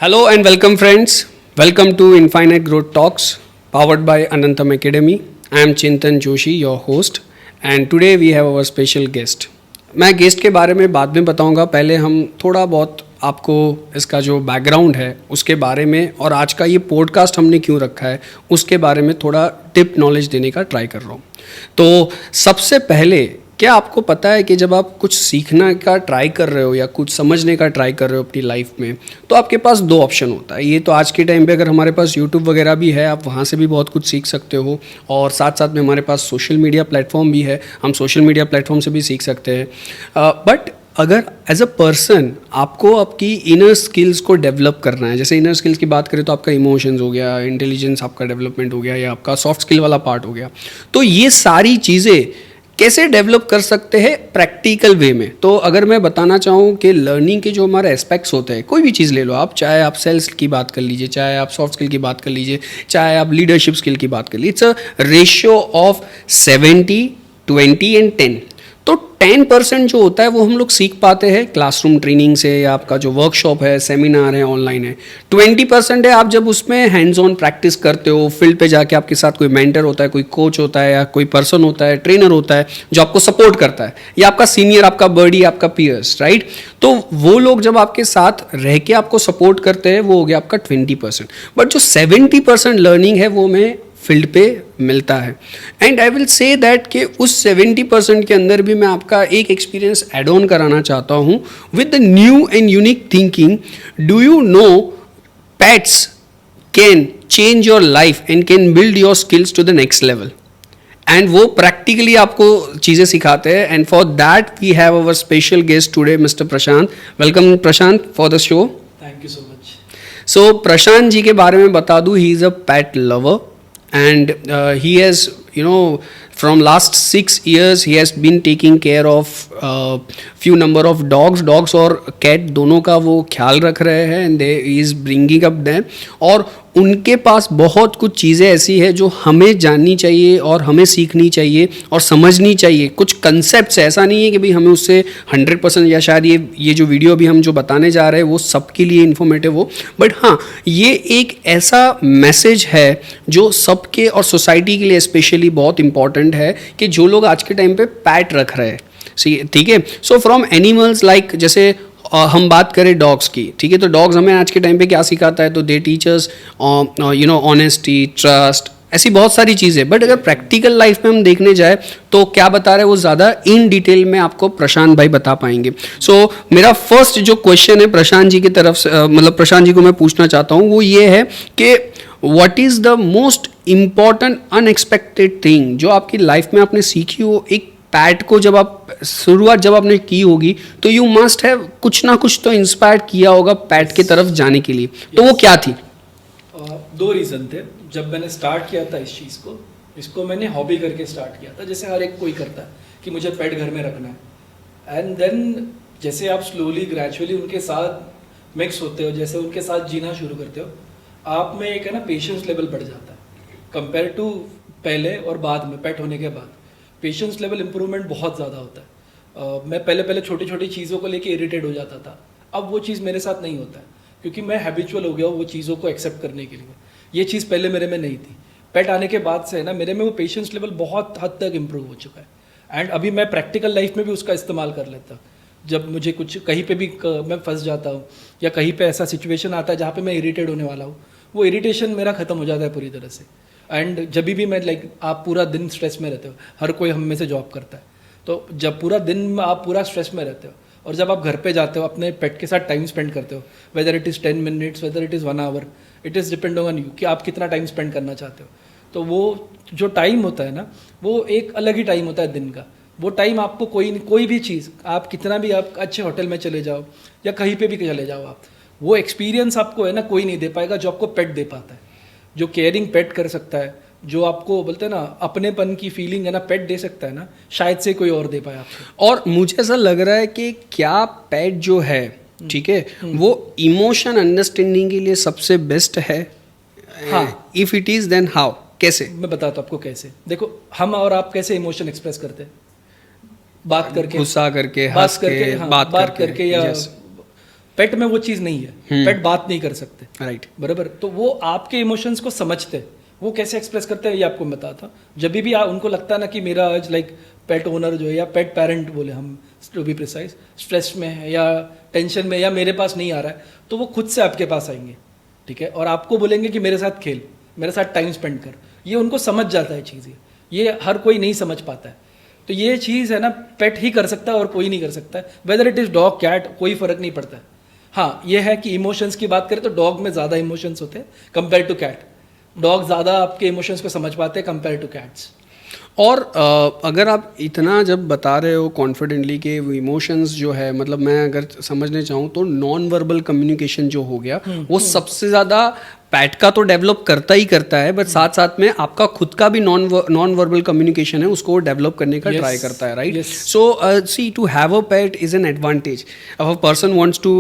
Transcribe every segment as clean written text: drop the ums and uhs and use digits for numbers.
Hello and welcome, friends. Welcome to Infinite Growth Talks, powered by Anantam Academy. I am Chintan Joshi, your host, and today we have our special guest. मैं guest के बारे में बाद में बताऊंगा, पहले हम थोड़ा बहुत आपको इसका जो बैकग्राउंड है उसके बारे में और आज का ये पॉडकास्ट हमने क्यों रखा है उसके बारे में थोड़ा टिप नॉलेज देने का ट्राई कर रहा हूँ। तो सबसे पहले, क्या आपको पता है कि जब आप कुछ सीखने का ट्राई कर रहे हो या कुछ समझने का ट्राई कर रहे हो अपनी लाइफ में, तो आपके पास दो ऑप्शन होता है। ये तो आज के टाइम पे अगर हमारे पास यूट्यूब वगैरह भी है, आप वहाँ से भी बहुत कुछ सीख सकते हो, और साथ साथ में हमारे पास सोशल मीडिया प्लेटफॉर्म भी है, हम सोशल मीडिया प्लेटफॉर्म से भी सीख सकते हैं। बट अगर एज अ पर्सन आपको आपकी इनर स्किल्स को डेवलप करना है, जैसे इनर स्किल्स की बात करें तो आपका इमोशंस हो गया, इंटेलिजेंस आपका डेवलपमेंट हो गया, या आपका सॉफ्ट स्किल वाला पार्ट हो गया, तो ये सारी चीज़ें कैसे डेवलप कर सकते हैं प्रैक्टिकल वे में। तो अगर मैं बताना चाहूँ कि लर्निंग के जो हमारे एस्पेक्ट्स होते हैं, कोई भी चीज़ ले लो आप, चाहे आप सेल्स की बात कर लीजिए, चाहे आप सॉफ्ट स्किल की बात कर लीजिए, चाहे आप लीडरशिप स्किल की बात कर लीजिए, it's a ratio of 70, 20 and 10। तो 10% जो होता है वो हम लोग सीख पाते हैं क्लासरूम ट्रेनिंग से, या आपका जो वर्कशॉप है, सेमिनार है, ऑनलाइन है। 20% है आप जब उसमें हैंड्स ऑन प्रैक्टिस करते हो, फील्ड पे जाके आपके साथ कोई मेंटर होता है, कोई कोच होता है, या कोई पर्सन होता है, ट्रेनर होता है जो आपको सपोर्ट करता है, या आपका सीनियर, आपका बर्डी, आपका पीयर्स, राइट। तो वो लोग जब आपके साथ रह के आपको सपोर्ट करते हैं, वो हो गया आपका 20%। बट जो 70% लर्निंग है वो मैं फील्ड पे मिलता है। And I will say that कि उस 70% के अंदर भी मैं आपका एक एक्सपीरियंस एड ऑन कराना चाहता हूँ with the new and unique thinking. Do you know pets can change your life and can build your skills to the next level. And वो प्रैक्टिकली आपको चीज़ें सिखाते हैं। And for that we have our special guest today, mister Prashant. Welcome Prashant for the show. Thank you so much. So Prashant ji के बारे में बता दूँ, he is a pet lover and he has, from last 6 years he has been taking care of few number of dogs और cat दोनों का वो ख्याल रख रहे हैं, and he is bringing up them। और उनके पास बहुत कुछ चीज़ें ऐसी है जो हमें जाननी चाहिए और हमें सीखनी चाहिए और समझनी चाहिए। कुछ कंसेप्ट्स, ऐसा नहीं है कि भाई हमें उससे 100%, या शायद ये जो वीडियो अभी हम जो बताने जा रहे हैं वो सबके लिए इन्फॉर्मेटिव हो, बट हाँ, ये एक ऐसा मैसेज है जो सबके और सोसाइटी के लिए स्पेशली बहुत इंपॉर्टेंट है, कि जो लोग आज के टाइम पे पैट रख रहे हैं, ठीक है। सो फ्रॉम एनिमल्स लाइक, जैसे हम बात करें डॉग्स की, ठीक है, तो डॉग्स हमें आज के टाइम पे क्या सिखाता है, तो दे टीचर्स ऑनेस्टी, ट्रस्ट, ऐसी बहुत सारी चीज़ें। बट अगर प्रैक्टिकल लाइफ में हम देखने जाए तो क्या बता रहे हैं वो ज़्यादा इन डिटेल में आपको प्रशांत भाई बता पाएंगे। सो मेरा फर्स्ट जो क्वेश्चन है प्रशांत जी की तरफ से, मतलब प्रशांत जी को मैं पूछना चाहता हूँ, वो ये है कि what is the most important unexpected thing जो आपकी लाइफ में आपने सीखी हो। एक पैट को जब आपने की होगी तो यू मस्ट हैव कुछ ना कुछ तो इंस्पायर किया होगा पैट की तरफ जाने के लिए, तो वो क्या थी? दो रीज़न थे। जब मैंने स्टार्ट किया था इस चीज़ को, इसको मैंने हॉबी करके स्टार्ट किया था, जैसे हर एक कोई करता है कि मुझे पेट घर में रखना है। एंड देन जैसे आप स्लोली ग्रेजुअली उनके साथ मिक्स होते हो, जैसे उनके साथ जीना शुरू करते हो, आप में एक है ना पेशेंस लेवल बढ़ जाता है कंपेयर टू पहले और बाद में। पेट होने के बाद पेशेंस लेवल इंप्रूवमेंट बहुत ज़्यादा होता है। मैं पहले छोटी छोटी चीज़ों को लेके इरिटेट हो जाता था, अब वो चीज़ मेरे साथ नहीं होता है, क्योंकि मैं हैबिचुअल हो गया हूँ वो चीज़ों को एक्सेप्ट करने के लिए। ये चीज़ पहले मेरे में नहीं थी, पेट आने के बाद से है ना मेरे में वो पेशेंस लेवल बहुत हद तक इम्प्रूव हो चुका है। एंड अभी मैं प्रैक्टिकल लाइफ में भी उसका इस्तेमाल कर लेता हूँ। जब मुझे कुछ कहीं पे भी मैं फंस जाता हूँ, या कहीं पे ऐसा सिचुएशन आता है जहाँ पे मैं इरिटेट होने वाला हूँ, वो इरिटेशन मेरा ख़त्म हो जाता है पूरी तरह से। एंड जब भी मैं आप पूरा दिन स्ट्रेस में रहते हो, हर कोई हम में से जॉब करता है, तो जब पूरा दिन आप पूरा स्ट्रेस में रहते हो और जब आप घर पे जाते हो अपने पेट के साथ टाइम स्पेंड करते हो, whether it is 10 minutes, whether it is 1 hour, it is depending on you कि आप कितना टाइम स्पेंड करना चाहते हो। तो वो जो टाइम होता है ना, वो एक अलग ही टाइम होता है दिन का। वो टाइम आपको कोई भी चीज़, आप कितना भी आप अच्छे होटल में चले जाओ या कहीं पे भी चले जाओ, आप वो एक्सपीरियंस आपको है ना कोई नहीं दे पाएगा जो आपको पेट दे पाता है। जो केयरिंग पेट कर सकता है, जो आपको बोलते हैं ना अपनेपन की फीलिंग है ना पेट दे सकता है ना, शायद से कोई और दे पाए आपको। और मुझे ऐसा लग रहा है कि क्या पेट जो है, ठीक है, वो इमोशन अंडरस्टैंडिंग के लिए सबसे बेस्ट है। हाँ, if it is then how, कैसे? मैं बताता हूँ आपको कैसे। देखो, हम और आप कैसे इमोशन एक्सप्रेस करते हैं, बात करके, गुस्सा करके, बात करके, हाँ, बात करके या पेट में वो चीज़ नहीं है, पेट बात नहीं कर सकते, राइट। बराबर। तो वो आपके इमोशंस को समझते हैं, वो कैसे एक्सप्रेस करते हैं ये आपको मैं बताता हूँ। जब भी उनको लगता है ना कि मेरा आज लाइक पेट ओनर जो है या पेट पेरेंट बोले हम टू बी प्रिसाइज, स्ट्रेस में है या टेंशन में या मेरे पास नहीं आ रहा है, तो वो खुद से आपके पास आएंगे, ठीक है, और आपको बोलेंगे कि मेरे साथ खेल, मेरे साथ टाइम स्पेंड कर। ये उनको समझ जाता है चीज़, ये हर कोई नहीं समझ पाता है। तो ये चीज़ है ना, पेट ही कर सकता है और कोई नहीं कर सकता है, whether it is dog cat, कोई फ़र्क नहीं पड़ता है। हाँ ये है कि इमोशंस की बात करें तो डॉग में ज़्यादा इमोशंस होते हैं कंपेयर टू कैट। डॉग ज़्यादा आपके इमोशंस को समझ पाते हैं कंपेयर टू कैट्स। और अगर आप इतना जब बता रहे हो कॉन्फिडेंटली कि वो इमोशंस जो है, मतलब मैं अगर समझने चाहूँ तो नॉन वर्बल कम्युनिकेशन जो हो गया वो सबसे ज़्यादा पैट का तो डेवलप करता ही करता है, बट साथ साथ में आपका खुद का भी नॉन वर्बल कम्युनिकेशन है उसको डेवलप करने का ट्राई करता है, right? So see to have a pet is an advantage. A person wants to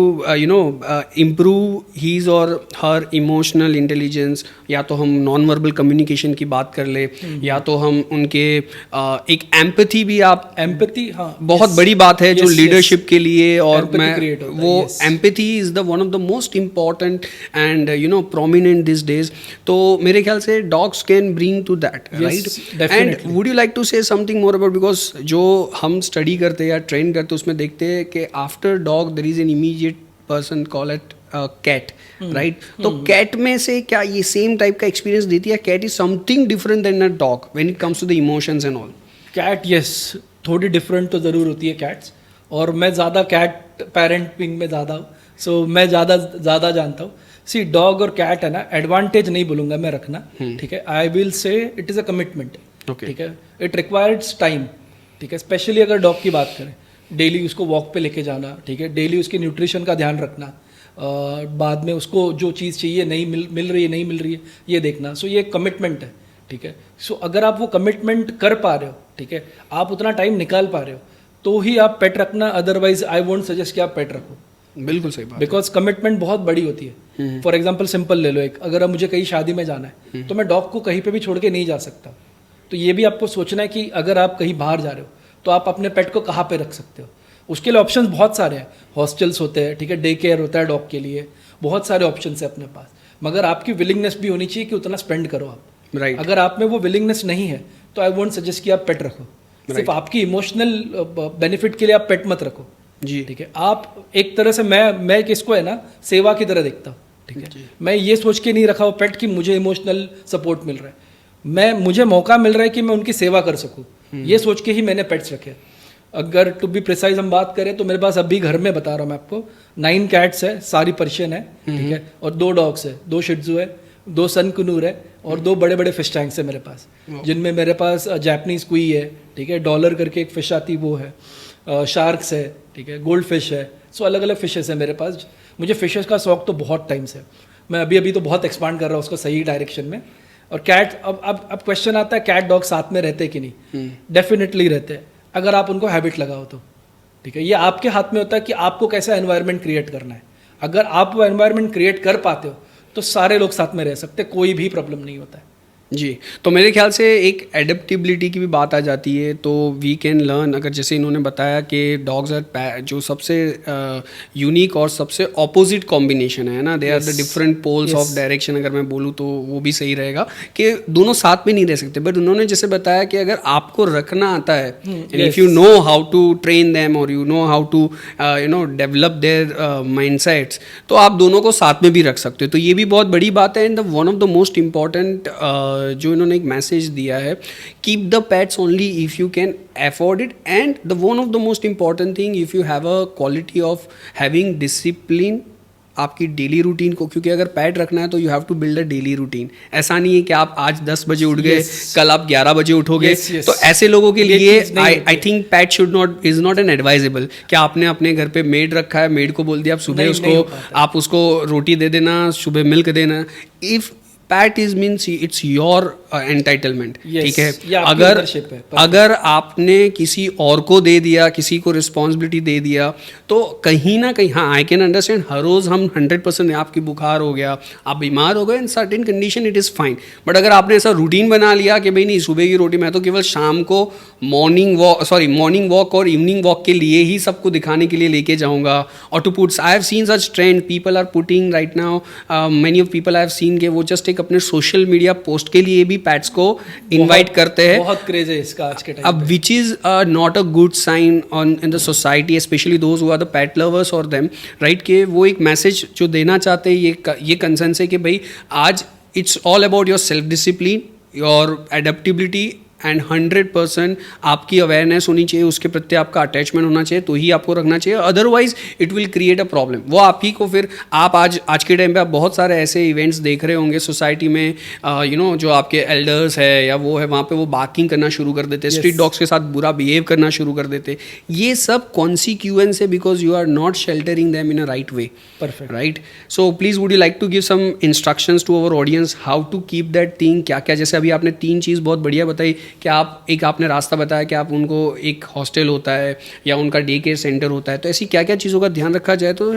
improve his और हर इमोशनल इंटेलिजेंस, या तो हम नॉन वर्बल कम्युनिकेशन की बात कर ले, या तो हम उनके एक एम्पैथी भी, आप एम्पैथी, हाँ बहुत बड़ी बात है जो लीडरशिप के लिए, और मैं वो yes. Empathy is the one of the most important and prominent these days. तो मेरे ख्याल से dogs can bring to that, right? Definitely. And would you like to say something more about, because जो हम स्टडी करते हैं या train करते हैं उसमें देखते हैं कि after dog there is an immediate person call it cat, right? तो कैट में से क्या ये सेम टाइप का एक्सपीरियंस देती है? Cat is something different than a dog when it comes to the emotions and all. Cat yes थोड़ी different तो ज़रूर होती है कैट्स, और मैं ज़्यादा कैट पेरेंटिंग में ज़्यादा हूँ, सो मैं ज़्यादा जानता हूँ। सी डॉग और कैट है ना, एडवांटेज नहीं बोलूँगा मैं रखना, ठीक है, I will say it is a commitment, ठीक है, इट रिक्वायर्स टाइम, ठीक है, स्पेशली अगर डॉग की बात करें, डेली उसको वॉक पे लेके जाना, ठीक है, डेली उसके न्यूट्रिशन का ध्यान रखना, बाद में उसको जो चीज़ चाहिए नहीं मिल रही है ये देखना। सो ये कमिटमेंट है, ठीक है। सो अगर आप वो कमिटमेंट कर पा रहे हो, ठीक है, आप उतना टाइम निकाल पा रहे हो, तो ही आप पेट रखना, अदरवाइज आई वोंट सजेस्ट कि आप पेट रखो। बिल्कुल सही बात, बिकॉज कमिटमेंट बहुत बड़ी होती है। फॉर एग्जाम्पल सिंपल ले लो, एक अगर अब मुझे कहीं शादी में जाना है तो मैं डॉग को कहीं पे भी छोड़ के नहीं जा सकता। तो ये भी आपको सोचना है कि अगर आप कहीं बाहर जा रहे हो तो आप अपने पेट को कहाँ पे रख सकते हो। उसके लिए ऑप्शंस बहुत सारे हैं, हॉस्टल्स होते हैं, ठीक है, डे केयर होता है डॉग के लिए, बहुत सारे ऑप्शंस है अपने पास, मगर आपकी विलिंगनेस भी होनी चाहिए कि उतना स्पेंड करो आप, राइट? अगर आप में वो विलिंगनेस नहीं है तो आई वोंट सजेस्ट कि आप पेट रखो। सिर्फ आपकी इमोशनल बेनिफिट के लिए आप पेट मत रखो जी, ठीक है। आप एक तरह से मैं किसको है ना सेवा की तरह देखता हूँ, ठीक है। मैं ये सोच के नहीं रखा वो पेट कि मुझे इमोशनल सपोर्ट मिल रहा है, मुझे मौका मिल रहा है कि मैं उनकी सेवा कर सकूँ, ये सोच के ही मैंने पेट्स रखे। अगर टू बी प्रिसाइज हम बात करें तो मेरे पास अभी घर में बता रहा हूँ मैं आपको 9 कैट्स है, सारी पर्शियन है, ठीक है, और 2 डॉग्स है, 2 शिट्जू है, 2 सन कुनूर है, और 2 बड़े बड़े फिश टैंक्स है मेरे पास, जिनमें मेरे पास जापानीज कुई है, ठीक है, डॉलर करके एक फिश आती वो है, शार्क्स है, ठीक है, गोल्ड फिश है। सो अलग अलग फिशेस है मेरे पास। मुझे फिशेस का शौक तो बहुत टाइम से, मैं अभी तो बहुत एक्सपांड कर रहा हूँ उसको सही डायरेक्शन में। और कैट, अब क्वेश्चन आता है कैट डॉग साथ में रहते कि नहीं? डेफिनेटली रहते हैं, अगर आप उनको हैबिट लगाओ तो, ठीक है। ये आपके हाथ में होता है कि आपको कैसा एनवायरनमेंट क्रिएट करना है। अगर आप वो एनवायरनमेंट क्रिएट कर पाते हो तो सारे लोग साथ में रह सकते, कोई भी प्रॉब्लम नहीं होता है जी। तो मेरे ख्याल से एक एडेप्टिबिलिटी की भी बात आ जाती है, तो वी कैन लर्न, अगर जैसे इन्होंने बताया कि डॉग्स आर जो सबसे यूनिक और सबसे ऑपोजिट कॉम्बिनेशन है ना, they are the different poles of direction, अगर मैं बोलूँ तो वो भी सही रहेगा कि दोनों साथ में नहीं रह सकते। बट उन्होंने जैसे बताया कि अगर आपको रखना आता है, and if you know how to train them और you know how to develop their mindsets, तो आप दोनों को साथ में भी रख सकते हो। तो ये भी बहुत बड़ी बात है। And the one of the most important जो इन्होंने एक मैसेज दिया है, keep the pets only if you can afford it, and the one of the most important thing, if you have a quality of having discipline आपकी daily routine को, क्योंकि अगर pet रखना है तो you have to build a daily routine. ऐसा नहीं है कि आप आज 10 बजे उठ गए, कल आप 11 बजे उठोगे। तो ऐसे लोगों के लिए I think PAT should not is not an advisable. क्या आपने अपने घर पे मेड रखा है, मेड को बोल दिया आप सुबह आप उसको रोटी दे देना, सुबह मिल्क देना। If PAT is means it's your entitlement, Yes, ठीक है। ये आपकी अगर ownership है, अगर आपने किसी और को दे दिया, किसी को रिस्पॉन्सिबिलिटी दे दिया, तो कहीं ना कहीं, हाँ आई कैन अंडरस्टैंड, हर रोज़ हम 100% आपकी बुखार हो गया, आप बीमार हो गए, in certain condition it is fine. But अगर आपने ऐसा रूटीन बना लिया कि भाई नहीं, सुबह की रोटी मैं तो केवल शाम को मॉर्निंग वॉक और इवनिंग वॉक के लिए ही सबको दिखाने के लिए लेके जाऊंगा, और to puts, I have seen such trend, people are putting right now, many of people I have seen के वो जस्ट एक अपने सोशल मीडिया पोस्ट के लिए भी पैट्स को इनवाइट करते हैं। बहुत क्रेज है इसका आज के टाइम अब which is not a good sign on in the society, especially those who are the pet lovers और देम, राइट, के वो एक मैसेज जो देना चाहते हैं ये कंसर्न से कि भाई आज it's all about your self discipline, your adaptability, and 100% आपकी अवेयरनेस होनी चाहिए, उसके प्रति आपका अटैचमेंट होना चाहिए, तो ही आपको रखना चाहिए, otherwise it will create a problem. वो आप ही को फिर आप आज के टाइम पे आप बहुत सारे ऐसे इवेंट्स देख रहे होंगे सोसाइटी में, यू नो, जो आपके एल्डर्स है या वो है, वहाँ पे वो बार्किंग करना शुरू कर देते हैं, स्ट्रीट डॉग्स के साथ बुरा बिहेव करना शुरू कर देते हैं। ये सब कॉन्सिक्वेंस है because you are not sheltering them in a right way. Perfect. Right, so please would you like to give some instructions to our audience how to keep that thing, क्या क्या, जैसे अभी आपने 3 चीज़ बहुत बढ़िया बताई कि आप एक आपने रास्ता बताया कि आप उनको, एक हॉस्टल होता है या उनका डे केयर सेंटर होता है, तो ऐसी क्या क्या चीज़ों का ध्यान रखा जाए तो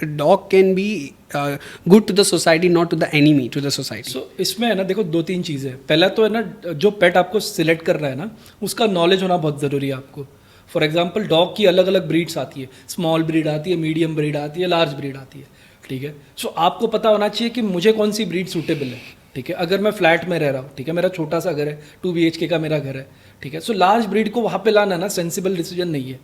dog can be good to the society, not to the enemy to the society. So इसमें है ना, देखो 2-3 चीज़ें। पहला तो है ना, जो पेट आपको सिलेक्ट कर रहा है ना, उसका नॉलेज होना बहुत ज़रूरी है आपको। फॉर एग्जाम्पल, डॉग की अलग अलग ब्रीड्स आती है, स्मॉल ब्रीड आती है, मीडियम ब्रीड आती है, लार्ज ब्रीड आती है, ठीक है। सो आपको पता होना चाहिए कि मुझे कौन सी ब्रीड सूटेबल है, ठीक है। अगर मैं फ्लैट में रह रहा हूँ, ठीक है, मेरा छोटा सा घर है, 2 BHK का मेरा घर है, ठीक है। सो लार्ज ब्रीड को वहाँ पे लाना ना सेंसिबल डिसीजन नहीं है,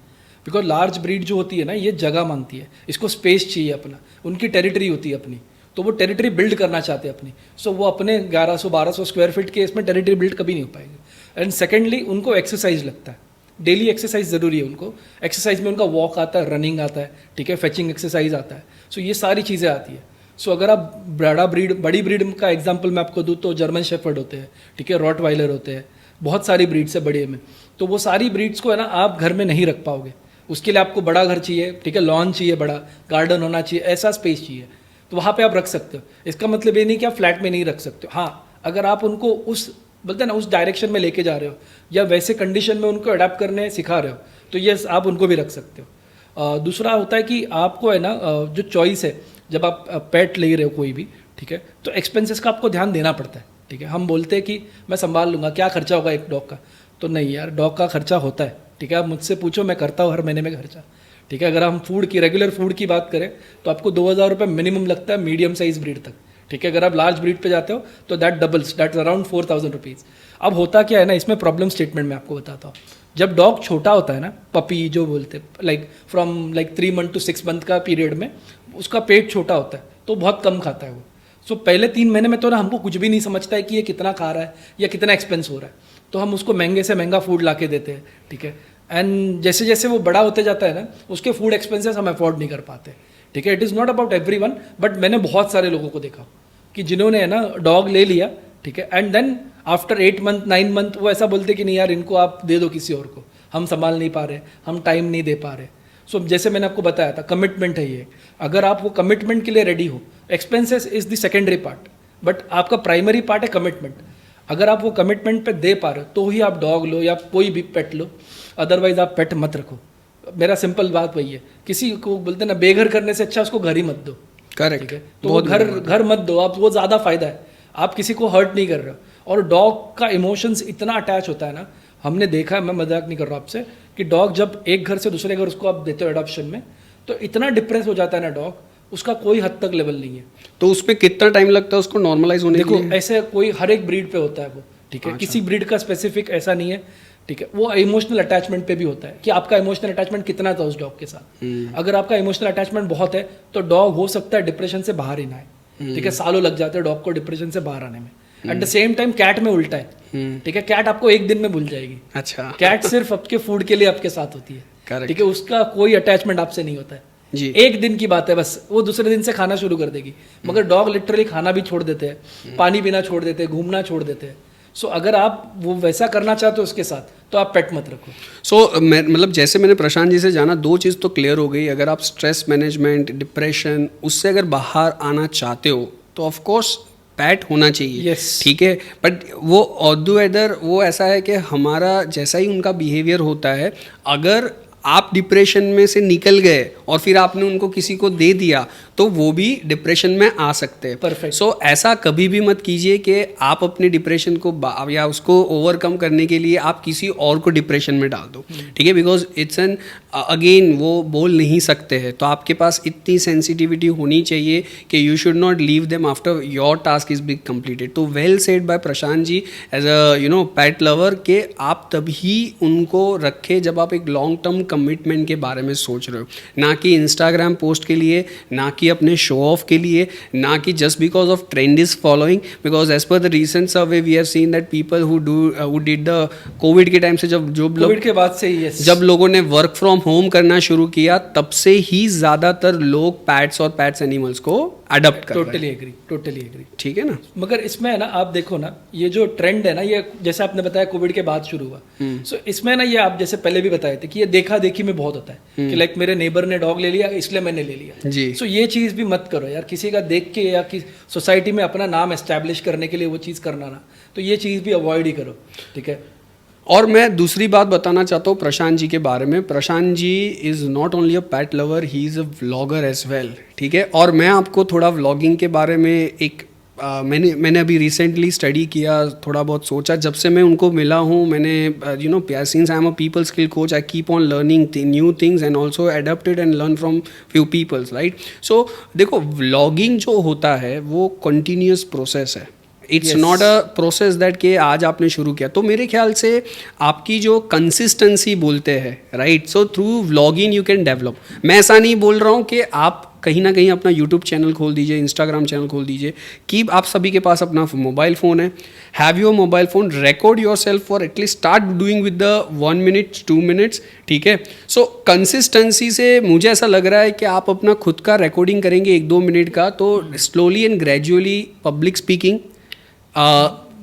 बिकॉज लार्ज ब्रीड जो होती है ना, ये जगह मांगती है, इसको स्पेस चाहिए अपना, उनकी टेरिटरी होती है अपनी, तो वो टेरिटरी बिल्ड करना चाहते हैं अपनी। सो वो अपने 1100-1200 स्क्वायर फीट के इसमें टेरिटरी बिल्ड कभी नहीं हो पाएगी। एंड सेकेंडली, उनको एक्सरसाइज लगता है, डेली एक्सरसाइज ज़रूरी है उनको। एक्सरसाइज में उनका वॉक आता है, रनिंग आता है, ठीक है, फेचिंग एक्सरसाइज आता है। सो ये सारी चीज़ें आती है। सो अगर आप बड़ी ब्रीड का एग्जांपल मैं आपको दूँ तो जर्मन शेफर्ड होते हैं, ठीक है, रॉटवाइलर होते हैं, बहुत सारी ब्रीड्स है बड़े में। तो वो सारी ब्रीड्स को है ना आप घर में नहीं रख पाओगे, उसके लिए आपको बड़ा घर चाहिए, ठीक है, लॉन चाहिए, बड़ा गार्डन होना चाहिए, ऐसा स्पेस चाहिए, तो वहाँ पे आप रख सकते हो। इसका मतलब ये नहीं कि आप फ्लैट में नहीं रख सकते हो। हाँ, अगर आप उनको उस बोलते हैं ना उस डायरेक्शन में लेके जा रहे हो या वैसे कंडीशन में उनको अडेप्ट करने सिखा रहे हो, तो ये आप उनको भी रख सकते हो। दूसरा होता है कि आपको है ना जो चॉइस है, जब आप पेट ले रहे हो कोई भी, ठीक है, तो एक्सपेंसेस का आपको ध्यान देना पड़ता है, ठीक है। हम बोलते हैं कि मैं संभाल लूँगा, क्या खर्चा होगा एक डॉग का, तो नहीं यार, डॉग का खर्चा होता है, ठीक है। आप मुझसे पूछो, मैं करता हूँ हर महीने में खर्चा, ठीक है। अगर हम फूड की, रेगुलर फूड की बात करें तो आपको 2000 रुपये मिनिमम लगता है मीडियम साइज ब्रीड तक, ठीक है। अगर आप लार्ज ब्रीड पे जाते हो तो that doubles, that around 4000 rupees. अब होता क्या है ना, इसमें प्रॉब्लम स्टेटमेंट मैं आपको बताता हूँ। जब डॉग छोटा होता है ना, पपी जो बोलते हैं, like from 3 month to 6 month का पीरियड में उसका पेट छोटा होता है, तो बहुत कम खाता है वो। सो पहले 3 महीने में तो ना हमको कुछ भी नहीं समझता है कि ये कितना खा रहा है या कितना एक्सपेंस हो रहा है, तो हम उसको महंगे से महंगा फूड ला के देते हैं, ठीक है। एंड जैसे जैसे वो बड़ा होते जाता है ना, उसके फूड एक्सपेंसेस हम अफोर्ड नहीं कर पाते, ठीक है। It is not about everyone, but मैंने बहुत सारे लोगों को देखा कि जिन्होंने है ना डॉग ले लिया, ठीक है, and then after 8 month 9 month वो ऐसा बोलते कि नहीं यार, इनको आप दे दो किसी और को, हम संभाल नहीं पा रहे, हम टाइम नहीं दे पा रहे। सो जैसे मैंने आपको बताया था, कमिटमेंट है ये। अगर आप वो कमिटमेंट के लिए रेडी हो, expenses is the secondary part, but आपका प्राइमरी पार्ट है कमिटमेंट। अगर आप वो कमिटमेंट पे दे पा रहे हो तो ही आप डॉग लो या कोई भी पेट लो, अदरवाइज आप पेट मत रखो। मेरा सिंपल बात वही है, किसी को बोलते ना बेघर करने से अच्छा उसको घर ही मत दो, करेक्ट है। तो वो घर मत दो आप, वो ज़्यादा फायदा है, आप किसी को हर्ट नहीं कर रहे हो। और डॉग का इमोशंस इतना अटैच होता है ना, हमने देखा है, मैं मजाक नहीं कर रहा हूँ आपसे, कि डॉग जब एक घर से दूसरे घर उसको आप देते हो एडॉप्शन में, तो इतना डिप्रेस हो जाता है ना डॉग, उसका कोई हद तक लेवल नहीं है। तो उस पर कितना टाइम लगता है उसको नॉर्मलाइज होने के लिए? देखो ऐसे कोई हर एक ब्रीड पे होता है वो, ठीक है, किसी ब्रीड का स्पेसिफिक ऐसा नहीं है, ठीक है। वो इमोशनल अटैचमेंट पे भी होता है कि आपका इमोशनल अटैचमेंट कितना था उस डॉग के साथ। अगर आपका इमोशनल अटैचमेंट बहुत है तो डॉग हो सकता है डिप्रेशन से बाहर ही ना आए, ठीक है। सालों लग जाते हैं डॉग को डिप्रेशन से बाहर आने में। At the same time cat में उल्टा है, ठीक है। कैट आपको एक दिन में भूल जाएगी। अच्छा। कैट सिर्फ आपके फूड के लिए आपके साथ होती है, ठीक है। उसका कोई अटैचमेंट आपसे नहीं होता है जी। एक दिन की बात है बस, वो दूसरे दिन से खाना शुरू कर देगी। मगर डॉग लिटरली खाना भी छोड़ देते हैं, पानी पीना छोड़ देते हैं, घूमना छोड़ देते हैं। सो अगर आप वो वैसा करना चाहते हो उसके साथ, तो आप पेट मत रखो। सो मतलब जैसे मैंने प्रशांत जी से जाना, 2 चीज़ तो क्लियर हो गई। अगर आप स्ट्रेस मैनेजमेंट, डिप्रेशन, उससे अगर बाहर आना चाहते हो तो ऑफ कोर्स पैट होना चाहिए। Yes. ठीक है, बट वो ऑन द वेदर वो ऐसा है कि हमारा जैसा ही उनका बिहेवियर होता है, अगर आप डिप्रेशन में से निकल गए और फिर आपने उनको किसी को दे दिया तो वो भी डिप्रेशन में आ सकते हैं। Perfect. सो ऐसा कभी भी मत कीजिए कि आप अपने डिप्रेशन को या उसको ओवरकम करने के लिए आप किसी और को डिप्रेशन में डाल दो। ठीक है, बिकॉज इट्स एन अगेन वो बोल नहीं सकते हैं, तो आपके पास इतनी सेंसिटिविटी होनी चाहिए कि you should not leave them after your task is be completed. तो well said by Prashant ji as a pet lover के आप तभी उनको रखें जब आप एक लॉन्ग टर्म कमिटमेंट के बारे में सोच रहे हो, ना कि इंस्टाग्राम पोस्ट के लिए, ना कि अपने शो ऑफ के लिए, ना कि just because of trend is following. Because as per the recent survey we have seen that people who did the covid के टाइम से जब कोविड के बाद से ही yes. जब लोगों ने वर्क फ्रॉम होम करना शुरू किया तब से ही ज़्यादातर लोग पैट्स और पैट्स एनिमल्स को अडॉप्ट कर रहे हैं। Totally agree. ठीक है ना, मगर इसमें है ना, आप देखो ना, ये जो ट्रेंड है ना, ये जैसे आपने बताया कोविड के बाद शुरू हुआ। सो इसमें ना, ये आप जैसे पहले भी बताए थे कि ये देखा देखी में बहुत होता है कि लाइक मेरे नेबर ने डॉग ले लिया इसलिए मैंने ले लिया जी। सो ये चीज़ भी मत करो यार, किसी का देख के या सोसाइटी में अपना नाम एस्टैब्लिश करने के लिए वो चीज़ करना ना, तो ये चीज़ भी अवॉइड ही करो। ठीक है, और मैं दूसरी बात बताना चाहता हूँ प्रशांत जी के बारे में। Prashant ji is not only a pet lover, he is a vlogger as well. ठीक है, और मैं आपको थोड़ा व्लॉगिंग के बारे में एक मैंने अभी रिसेंटली स्टडी किया, थोड़ा बहुत सोचा। जब से मैं उनको मिला हूँ मैंने since I am a people skill coach, I keep on learning new things and also adapted and learn from few peoples, right. So देखो, व्लॉगिंग जो होता है वो कंटिन्यूस प्रोसेस है, it's not a process that कि आज आपने शुरू किया। तो मेरे ख्याल से आपकी जो कंसिस्टेंसी बोलते हैं, right, so through vlogging you can develop. मैं ऐसा नहीं बोल रहा हूँ कि आप कहीं ना कहीं अपना यूट्यूब चैनल खोल दीजिए, इंस्टाग्राम चैनल खोल दीजिए, कि आप सभी के पास अपना मोबाइल फ़ोन है, have your mobile phone, record your self for at least start doing with the 1 minute 2 minutes. ठीक है, सो कंसिस्टेंसी से मुझे ऐसा लग रहा है कि आप अपना खुद का रिकॉर्डिंग करेंगे 1-2 मिनट का, तो slowly and gradually public speaking,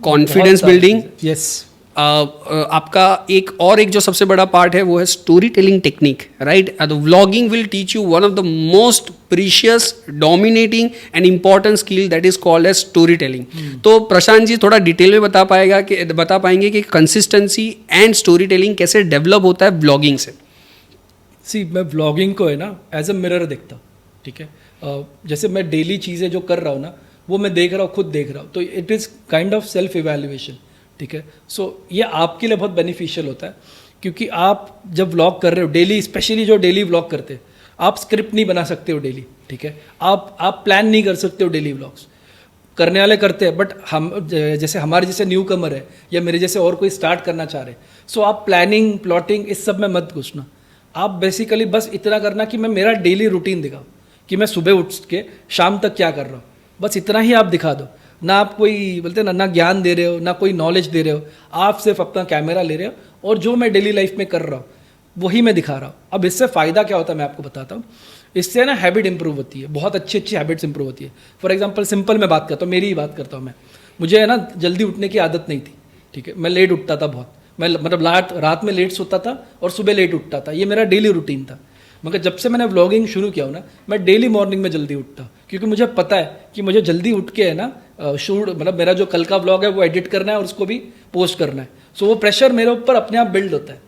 confidence building, yes, आपका एक जो सबसे बड़ा पार्ट है वो है story telling technique, right. Vlogging will teach you one of the most precious, dominating and important skill that is called as story telling. तो प्रशांत जी थोड़ा डिटेल में बता पाएंगे कि कंसिस्टेंसी एंड स्टोरी टेलिंग कैसे डेवलप होता है व्लॉगिंग से। सी, मैं व्लॉगिंग को है ना एज अ मिरर देखता हूँ। ठीक है, जैसे मैं डेली चीज़ें जो कर रहा हूँ ना, वो मैं देख रहा हूँ, खुद देख रहा हूँ, तो it is kind of self evaluation. ठीक है, सो ये आपके लिए बहुत बेनिफिशियल होता है, क्योंकि आप जब व्लॉग कर रहे हो डेली, स्पेशली जो डेली व्लॉग करते हैं, आप स्क्रिप्ट नहीं बना सकते हो डेली। ठीक है, आप प्लान नहीं कर सकते हो डेली व्लॉग्स, करने वाले करते हैं, बट हम जैसे हमारे जैसे न्यू कमर है या मेरे जैसे और कोई स्टार्ट करना चाह रहे हैं, सो आप प्लानिंग, प्लॉटिंग इस सब में मत घुसना। आप बेसिकली बस इतना करना कि मैं मेरा डेली रूटीन दिखाऊँ, कि मैं सुबह उठ के शाम तक क्या कर रहा हूँ, बस इतना ही आप दिखा दो। ना आप कोई बोलते ना ज्ञान दे रहे हो, ना कोई नॉलेज दे रहे हो, आप सिर्फ अपना कैमरा ले रहे हो और जो मैं डेली लाइफ में कर रहा हूँ वही मैं दिखा रहा हूँ। अब इससे फ़ायदा क्या होता है मैं आपको बताता हूँ। इससे ना हैबिट इंप्रूव होती है, बहुत अच्छी अच्छी हैबिट्स इंप्रूव होती है। फॉर एग्जांपल सिंपल मैं बात करता हूँ, मेरी ही बात करता हूँ मैं। मुझे है ना जल्दी उठने की आदत नहीं थी। ठीक है, मैं लेट उठता था बहुत, मैं मतलब रात में लेट सोता था और सुबह लेट उठता था, ये मेरा डेली रूटीन था। मगर जब से मैंने व्लॉगिंग शुरू किया हो ना, मैं डेली मॉर्निंग में जल्दी उठता, क्योंकि मुझे पता है कि मुझे जल्दी उठ के है ना शूट, मतलब मेरा जो कल का व्लॉग है वो एडिट करना है और उसको भी पोस्ट करना है। सो वो प्रेशर मेरे ऊपर अपने आप बिल्ड होता है।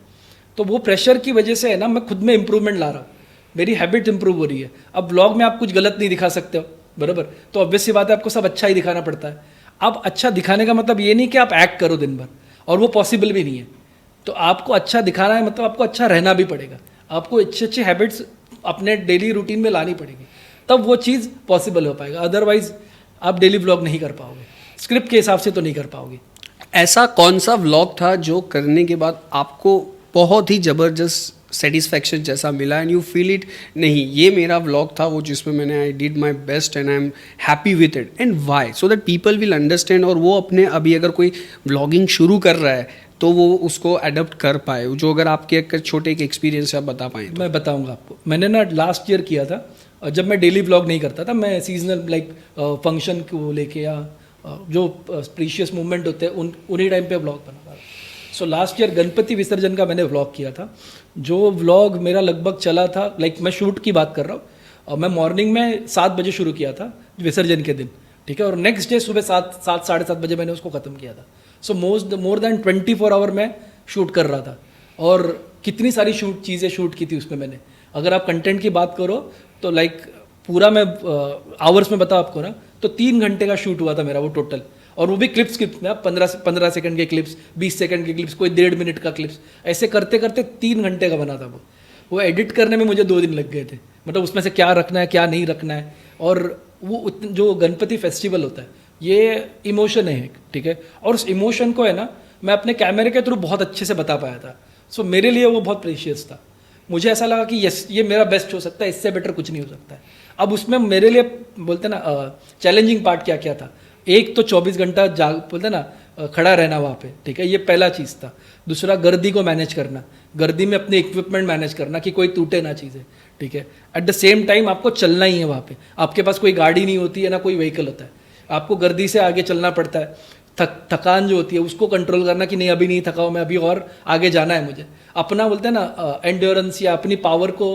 तो वो प्रेशर की वजह से है ना मैं खुद में इंप्रूवमेंट ला रहा हूँ, मेरी हैबिट इंप्रूव हो रही है। अब व्लॉग में आप कुछ गलत नहीं दिखा सकते हो, बराबर, तो ऑब्वियस सी बात है आपको सब अच्छा ही दिखाना पड़ता है। अब अच्छा दिखाने का मतलब ये नहीं कि आप एक्ट करो दिन भर, और वो पॉसिबल भी नहीं है। तो आपको अच्छा दिखाना है मतलब आपको अच्छा रहना भी पड़ेगा, आपको अच्छे अच्छे हैबिट्स अपने डेली रूटीन में लानी पड़ेगी, तब वो चीज़ पॉसिबल हो पाएगा। अदरवाइज आप डेली व्लॉग नहीं कर पाओगे, स्क्रिप्ट के हिसाब से तो नहीं कर पाओगे। ऐसा कौन सा व्लॉग था जो करने के बाद आपको बहुत ही ज़बरदस्त सेटिस्फैक्शन जैसा मिला एंड यू फील इट, नहीं ये मेरा व्लॉग था वो जिसमें मैंने I did my best and I am happy with it, and why, so that people will understand और वो अपने अभी अगर कोई व्लॉगिंग शुरू कर रहा है तो वो उसको अडॉप्ट कर पाए। जो अगर आपके एक छोटे एक एक्सपीरियंस से आप बता पाएँ तो। मैं बताऊंगा आपको। मैंने ना लास्ट ईयर किया था, जब मैं डेली व्लॉग नहीं करता था, मैं सीजनल लाइक फंक्शन को लेके या जो प्रीशियस मूवमेंट होते हैं उन्हीं टाइम पे व्लॉग बना था। सो लास्ट ईयर गणपति विसर्जन का मैंने व्लॉग किया था, जो व्लॉग मेरा लगभग चला था, लाइक मैं शूट की बात कर रहा हूँ, मैं मॉर्निंग में 7 बजे शुरू किया था विसर्जन के दिन, ठीक है, और नेक्स्ट डे सुबह 7 साढ़े 7 बजे मैंने उसको ख़त्म किया था। सो मोर देन 24 आवर मैं शूट कर रहा था, और कितनी सारी चीज़ें शूट की थी उसमें मैंने। अगर आप कंटेंट की बात करो तो लाइक पूरा मैं आवर्स में बताऊँ आपको ना, तो 3 घंटे का शूट हुआ था मेरा वो टोटल, और वो भी क्लिप्स में, आप 15 सेकंड के क्लिप्स, 20 सेकंड के क्लिप्स, कोई 1.5 मिनट का क्लिप्स, ऐसे करते करते 3 घंटे का बना था वो एडिट करने में मुझे 2 दिन लग गए थे। मतलब उसमें से क्या रखना है क्या नहीं रखना है, और वो जो गणपति फेस्टिवल होता है ये इमोशन है, ठीक है, और उस इमोशन को है ना मैं अपने कैमरे के थ्रू बहुत अच्छे से बता पाया था। सो मेरे लिए वो बहुत प्रीशियस था। मुझे ऐसा लगा कि यस, ये मेरा बेस्ट हो सकता है, इससे बेटर कुछ नहीं हो सकता है। अब उसमें मेरे लिए बोलते ना चैलेंजिंग पार्ट क्या क्या था, एक तो 24 घंटा बोलते ना खड़ा रहना वहाँ पे, ठीक है, ये पहला चीज़ था। दूसरा गर्दी को मैनेज करना, गर्दी में अपने इक्विपमेंट मैनेज करना कि कोई टूटे ना चीज़ें, ठीक है। एट द सेम टाइम आपको चलना ही है वहाँ पे, आपके पास कोई गाड़ी नहीं होती है ना कोई व्हीकल होता है, आपको गर्दी से आगे चलना पड़ता है। थकान जो होती है उसको कंट्रोल करना कि नहीं अभी नहीं थका हूँ मैं, अभी और आगे जाना है मुझे। अपना बोलते हैं ना एंड्योरेंस या अपनी पावर को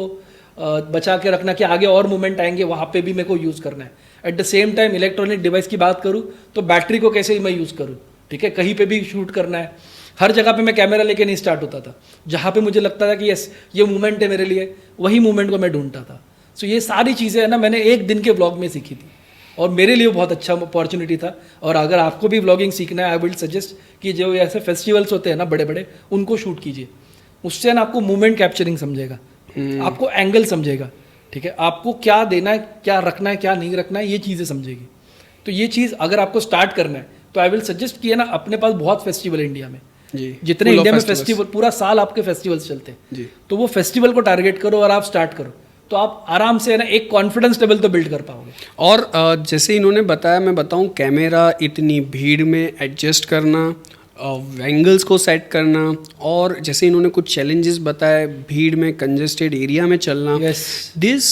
बचा के रखना कि आगे और मूवमेंट आएंगे, वहाँ पे भी मेरे को यूज़ करना है। Eight the same time electronic device की बात करूँ तो बैटरी को कैसे मैं यूज़ करूँ, ठीक है, कहीं पे भी शूट करना है। हर जगह पे मैं कैमरा लेके नहीं स्टार्ट होता था, जहाँ पे मुझे लगता था कि यस ये मूवमेंट है मेरे लिए, वही मूवमेंट को मैं ढूंढता था। सो ये सारी चीज़ें है ना मैंने एक दिन के व्लॉग में सीखी थी, और मेरे लिए बहुत अच्छा अपॉर्चुनिटी था। और अगर आपको भी व्लॉगिंग सीखना है, आई विल सजेस्ट कि जो ऐसे फेस्टिवल्स होते हैं ना बड़े बड़े, उनको शूट कीजिए। उससे ना आपको मूवमेंट कैप्चरिंग समझेगा, आपको एंगल समझेगा, ठीक है, आपको क्या देना है, क्या रखना है, क्या नहीं रखना है, ये चीज़ें समझेगी। तो ये चीज़ अगर आपको स्टार्ट करना है तो आई विल सजेस्ट कि है ना अपने पास बहुत फेस्टिवल है इंडिया में जी, जितने इंडिया में फेस्टिवल पूरा साल आपके फेस्टिवल्स चलते हैं जी, तो वो फेस्टिवल को टारगेट करो और आप स्टार्ट करो, तो आप आराम से है ना एक कॉन्फिडेंस लेवल तो बिल्ड कर पाओगे। और जैसे इन्होंने बताया, मैं बताऊं, कैमरा इतनी भीड़ में एडजस्ट करना, एंगल्स को सेट करना, और जैसे इन्होंने कुछ चैलेंजेस बताए, भीड़ में कंजेस्टेड एरिया में चलना, दिस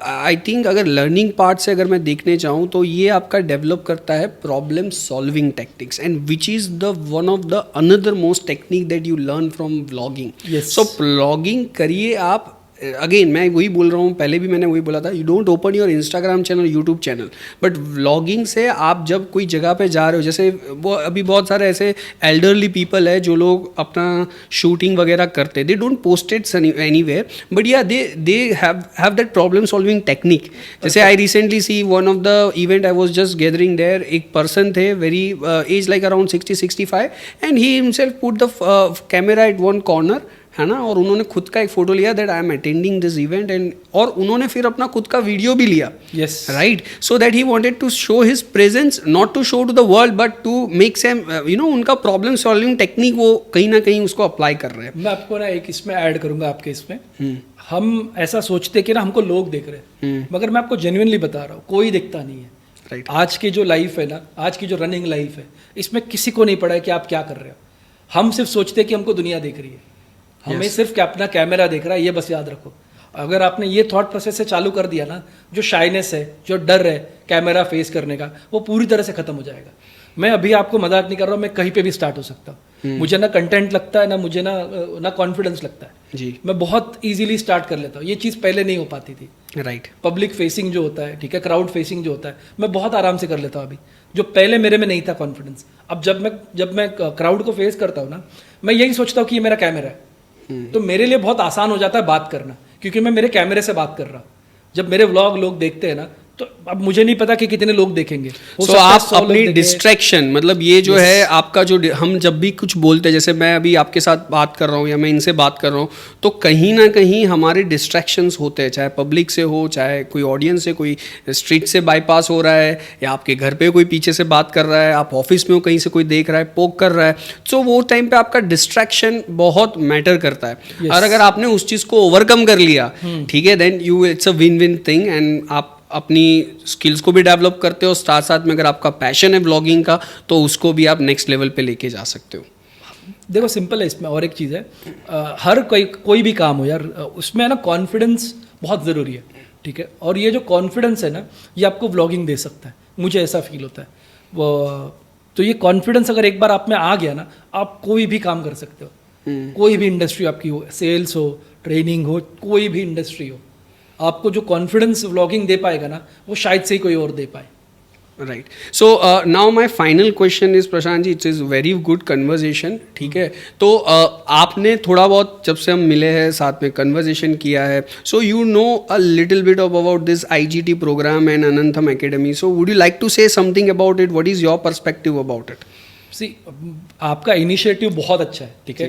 आई थिंक अगर लर्निंग पार्ट से अगर मैं देखने चाहूँ तो ये आपका डेवलप करता है problem solving techniques, and which is the one of the another most technique that you learn from vlogging. So vlogging करिए आप, अगेन मैं वही बोल रहा हूँ, पहले भी मैंने वही बोला था, you don't open your Instagram channel, YouTube channel, but vlogging से आप जब कोई जगह पे जा रहे हो, जैसे वो अभी बहुत सारे ऐसे एल्डरली पीपल है जो लोग अपना शूटिंग वगैरह करते, they don't post it anywhere, but या they have that problem solving technique. जैसे I recently see one of the event, I was just gathering there, एक पर्सन थे very age like around 60-65, and he himself put the camera at one corner, है ना, और उन्होंने खुद का एक फोटो लिया that I am attending this event, and और उन्होंने फिर अपना खुद का वीडियो भी लिया, yes right, so that he wanted to show his presence, not to show to the world but to make same, you know, उनका प्रॉब्लम सॉल्विंग टेक्निक वो कहीं ना कहीं उसको अप्लाई कर रहे हैं। मैं आपको ना एक इसमें ऐड करूंगा आपके इसमें, हम ऐसा सोचते कि ना हमको लोग देख रहे हैं, मगर मैं आपको जेन्युइनली बता रहा हूँ कोई दिखता नहीं है। राइट, आज की जो लाइफ है ना, आज की जो रनिंग लाइफ है, इसमें किसी को नहीं पड़ा है कि आप क्या कर रहे हो। हम सिर्फ सोचते हैं कि हमको दुनिया देख रही है, हमें सिर्फ क्या अपना कैमरा देख रहा है, ये बस याद रखो। अगर आपने ये थॉट प्रोसेस से चालू कर दिया ना, जो शाइनेस है, जो डर है कैमरा फेस करने का, वो पूरी तरह से खत्म हो जाएगा। मैं अभी आपको मजाक नहीं कर रहा हूँ, मैं कहीं पे भी स्टार्ट हो सकता हूँ। मुझे ना कंटेंट लगता है, ना मुझे ना कॉन्फिडेंस लगता है जी, मैं बहुत इजीली स्टार्ट कर लेता हूँ। ये चीज़ पहले नहीं हो पाती थी। राइट, पब्लिक फेसिंग जो होता है, ठीक है, क्राउड फेसिंग जो होता है, मैं बहुत आराम से कर लेता हूँ अभी, जो पहले मेरे में नहीं था कॉन्फिडेंस। अब जब मैं क्राउड को फेस करता हूँ ना, मैं यही सोचता हूँ कि ये मेरा कैमरा है, तो मेरे लिए बहुत आसान हो जाता है बात करना, क्योंकि मैं मेरे कैमरे से बात कर रहा हूँ। जब मेरे व्लॉग लोग देखते हैं ना, तो अब मुझे नहीं पता कि कितने लोग देखेंगे। सो आप अपनी डिस्ट्रैक्शन, मतलब ये जो है आपका जो, हम जब भी कुछ बोलते हैं, जैसे मैं अभी आपके साथ बात कर रहा हूँ या मैं इनसे बात कर रहा हूँ, तो कहीं ना कहीं हमारे डिस्ट्रैक्शंस होते हैं, चाहे पब्लिक से हो, चाहे कोई ऑडियंस से, कोई स्ट्रीट से बाईपास हो रहा है, या आपके घर पे कोई पीछे से बात कर रहा है, आप ऑफिस में हो, कहीं से कोई देख रहा है, पोक कर रहा है, तो वो टाइम पे आपका डिस्ट्रैक्शन बहुत मैटर करता है। और अगर आपने उस चीज़ को ओवरकम कर लिया, ठीक है, then you, it's a win win thing, and आप अपनी स्किल्स को भी डेवलप करते हो, साथ साथ में अगर आपका पैशन है ब्लॉगिंग का, तो उसको भी आप नेक्स्ट लेवल पे लेके जा सकते हो। देखो सिंपल है इसमें, और एक चीज़ है, हर कोई भी काम हो यार, उसमें है ना कॉन्फिडेंस बहुत ज़रूरी है, ठीक है, और ये जो कॉन्फिडेंस है ना, ये आपको व्लॉगिंग दे सकता है, मुझे ऐसा फील होता है वो। तो ये कॉन्फिडेंस अगर एक बार आप में आ गया ना, आप कोई भी काम कर सकते हो, कोई भी इंडस्ट्री आपकी हो, सेल्स हो, ट्रेनिंग हो, कोई भी इंडस्ट्री हो, आपको जो कॉन्फिडेंस व्लॉगिंग दे पाएगा ना, वो शायद से ही कोई और दे पाए। Right. So now my final question is Prashant ji, it's is very good conversation. ठीक है, तो आपने थोड़ा बहुत जब से हम मिले हैं साथ में कन्वर्जेशन किया है, so you know a little bit about this IGT programme and Anantam academy. So would you like to say something about it? What is your perspective about it? See, आपका इनिशिएटिव बहुत अच्छा है. ठीक है,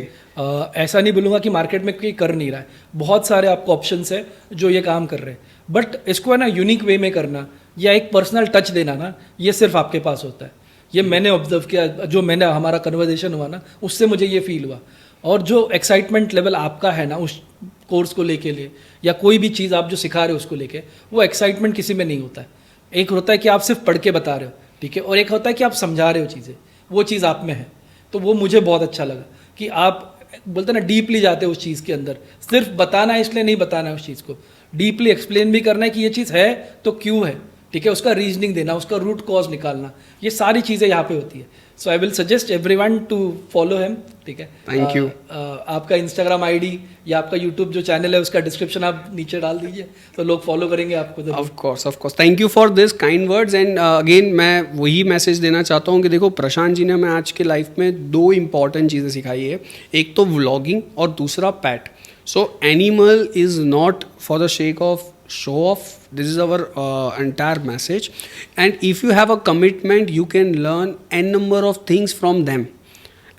ऐसा नहीं बोलूँगा कि मार्केट में कोई कर नहीं रहा है. बहुत सारे आपको ऑप्शंस है जो ये काम कर रहे हैं, बट इसको है ना यूनिक वे में करना या एक पर्सनल टच देना ना, ये सिर्फ आपके पास होता है. ये मैंने ऑब्जर्व किया, जो मैंने हमारा कन्वर्जेशन हुआ ना, उससे मुझे ये फील हुआ. और जो एक्साइटमेंट लेवल आपका है ना उस कोर्स को लेके लिए, या कोई भी चीज़ आप जो सिखा रहे हो उसको लेके, वो एक्साइटमेंट किसी में नहीं होता है. एक होता है कि आप सिर्फ पढ़ के बता रहे हो, ठीक है, और एक होता है कि आप समझा रहे हो चीज़ें, वो चीज़ आप में है. तो वो मुझे बहुत अच्छा लगा कि आप बोलते ना डीपली जाते हो उस चीज़ के अंदर. सिर्फ बताना है इसलिए नहीं बताना है, उस चीज़ को डीपली एक्सप्लेन भी करना है कि ये चीज़ है तो क्यों है. ठीक है, उसका रीजनिंग देना, उसका रूट कॉज निकालना, ये सारी चीज़ें यहाँ पे होती है. So I will suggest everyone to follow him. ठीक है, थैंक यू. आपका इंस्टाग्राम ID या आपका यूट्यूब जो चैनल है उसका डिस्क्रिप्शन आप नीचे डाल दीजिए, तो लोग फॉलो करेंगे आपको. Of course. Thank you for this kind words. And again मैं वही मैसेज देना चाहता हूँ कि देखो, प्रशांत जी ने हमें आज के लाइफ में 2 इंपॉर्टेंट चीज़ें सिखाई है. एक तो व्लॉगिंग और दूसरा PAT. So animal is not for the shake of show off. This is our entire message. And if you have a commitment, you can learn n number of things from them.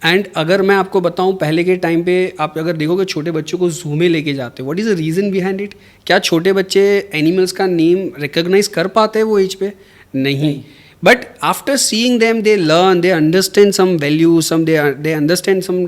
And अगर मैं आपको बताऊं, पहले के time पे आप अगर देखोगे छोटे बच्चों को जू में लेके जाते, what is the reason behind it? क्या छोटे बच्चे एनिमल्स का नेम रिकॉग्नाइज कर पाते हैं वो एज पे? नहीं. But after seeing them, they learn, they understand some values, they understand some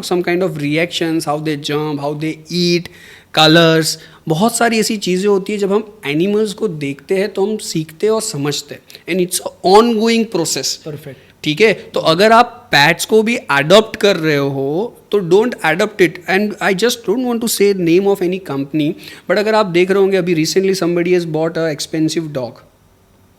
some kind of reactions, how they jump, how they eat, colors. बहुत सारी ऐसी चीज़ें होती है जब हम एनिमल्स को देखते हैं तो हम सीखते हैं और समझते हैं. And it's on going process. Perfect. ठीक है, तो अगर आप पैट्स को भी अडॉप्ट कर रहे हो तो don't adopt it. And I just don't want to say name of any company, but अगर आप देख रहे होंगे अभी recently somebody has bought a expensive dog.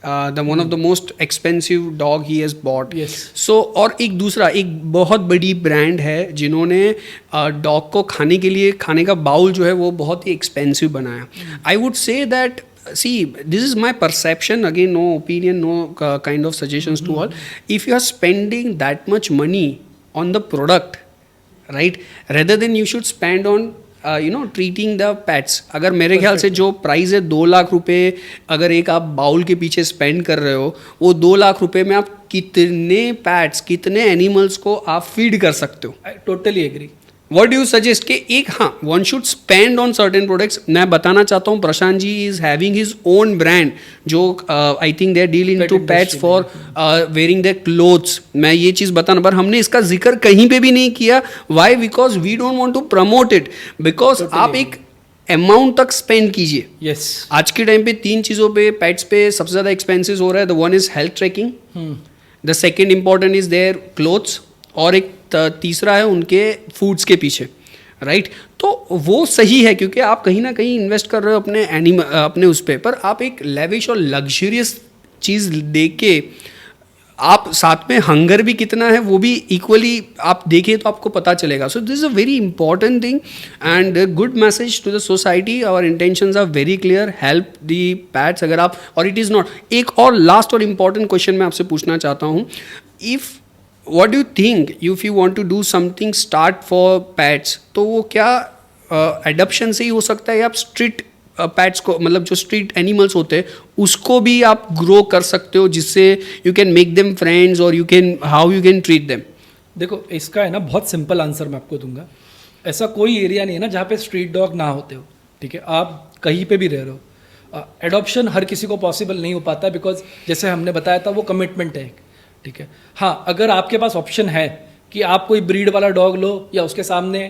One of the most expensive dog he has bought. So और एक दूसरा एक बहुत बड़ी ब्रांड है जिन्होंने डॉग को खाने के लिए खाने का बाउल जो है वो बहुत ही एक्सपेंसिव बनाया. I would say that, see, this is my perception, again no opinion, no kind of suggestions to all. If you are spending that much money on the product, right, rather than you should spend on treating the pets. अगर मेरे ख्याल से जो price है 2 लाख रुपए अगर एक आप बाउल के पीछे स्पेंड कर रहे हो, वो 2 लाख रुपए में आप कितने पैट्स, कितने एनिमल्स को आप फीड कर सकते हो? I totally agree. What do you suggest कि एक one should spend on certain products. मैं बताना चाहता हूँ Prashant ji is having his own brand जो I think they deal in to pets for wearing the clothes. मैं ये चीज़ बताना, पर हमने इसका जिक्र कहीं पे भी नहीं किया. Why? Because we don't want to promote it. Because आप एक अमाउंट तक स्पेंड कीजिए. यस. आज के टाइम पे 3 चीज़ों पे पेट्स पे सबसे ज़्यादा एक्सपेंसिस हो रहा है. The one is health trekking, the second important is their clothes, और एक तीसरा है उनके फूड्स के पीछे. राइट, तो वो सही है क्योंकि आप कहीं ना कहीं इन्वेस्ट कर रहे हो अपने उस पर आप एक लेविश और लग्जरियस चीज़ दे के आप साथ में हंगर भी कितना है वो भी इक्वली आप देखिए तो आपको पता चलेगा. So this is a very important thing and good message to the society. Our intentions are very clear, help the pets. अगर आप, और इट इज़ नॉट, एक और लास्ट और इम्पॉर्टेंट क्वेश्चन मैं आपसे पूछना चाहता हूँ. If what do you think if you want to do something start for pets, तो वो क्या एडप्शन से ही हो सकता है या आप स्ट्रीट पैट्स को, मतलब जो स्ट्रीट एनिमल्स होते हैं उसको भी आप ग्रो कर सकते हो जिससे you can make them friends और you can how you can treat them? देखो, इसका है ना बहुत सिंपल आंसर मैं आपको दूंगा. ऐसा कोई एरिया नहीं है ना जहाँ पे स्ट्रीट डॉग ना होते हो. ठीक है, आप कहीं पे भी रह रहे हो. एडॉप्शन हर किसी को पॉसिबल नहीं हो पाता बिकॉज जैसे हमने बताया था वो कमिटमेंट है. ठीक है, हाँ, अगर आपके पास ऑप्शन है कि आप कोई ब्रीड वाला डॉग लो या उसके सामने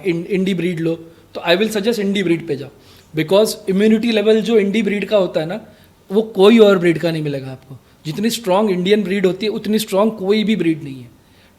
इंडी ब्रीड लो, तो I will suggest indie breed पे जाओ. बिकॉज इम्यूनिटी लेवल जो इंडी ब्रीड का होता है ना, वो कोई और ब्रीड का नहीं मिलेगा आपको. जितनी स्ट्रॉन्ग इंडियन ब्रीड होती है उतनी स्ट्रॉन्ग कोई भी ब्रीड नहीं है.